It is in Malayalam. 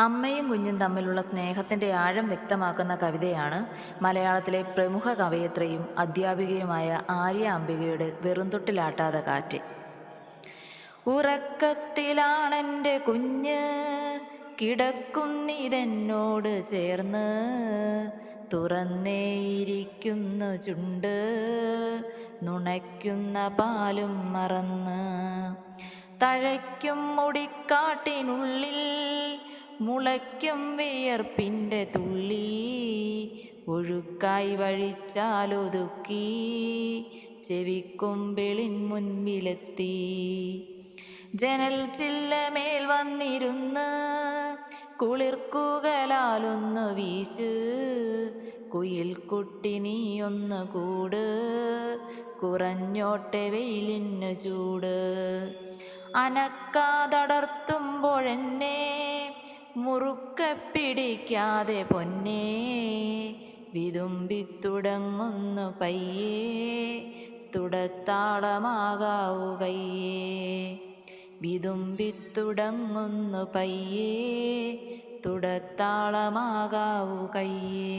അമ്മയും കുഞ്ഞും തമ്മിലുള്ള സ്നേഹത്തിൻ്റെ ആഴം വ്യക്തമാക്കുന്ന കവിതയാണ് മലയാളത്തിലെ പ്രമുഖ കവയിത്രിയും അധ്യാപികയുമായ ആര്യ അംബികയുടെ വെറുംതൊട്ടിലാട്ടാതെ കാറ്റ്. ഉറക്കത്തിലാണെൻ്റെ കുഞ്ഞ് കിടക്കുന്നിതെന്നോട് ചേർന്ന്, തുറന്നേയിരിക്കുന്നു ചുണ്ട് നുണയ്ക്കുന്ന പാലും മറന്ന്. തഴയ്ക്കും മുടിക്കാട്ടിനുള്ളിൽ മുളയ്ക്കും വിയർപ്പിൻ്റെ തുള്ളി, ഒഴുക്കായി വഴിച്ചാലൊതുക്കി ചെവിക്കുമ്പിളിൻ മുൻപിലെത്തി. ജനൽ ചില്ലമേൽ വന്നിരുന്ന് കുളിർക്കുകലാലൊന്നു വീശ്, കുയിൽ കുട്ടി നീയൊന്ന് കൂട്, കുറഞ്ഞോട്ടെ വെയിലിന്നു ചൂട്. അനക്കാതടർത്തുമ്പോഴെന്നെ മുറുക്കെ പിടിക്കാതെ പൊന്നേ, വിതുമ്പിത്തുടങ്ങുന്നു പയ്യേ തുടത്താളമാകാവു കയ്യേ. വിതുമ്പിത്തുടങ്ങുന്നു പയ്യേ തുടത്താളമാകാവു കയ്യേ.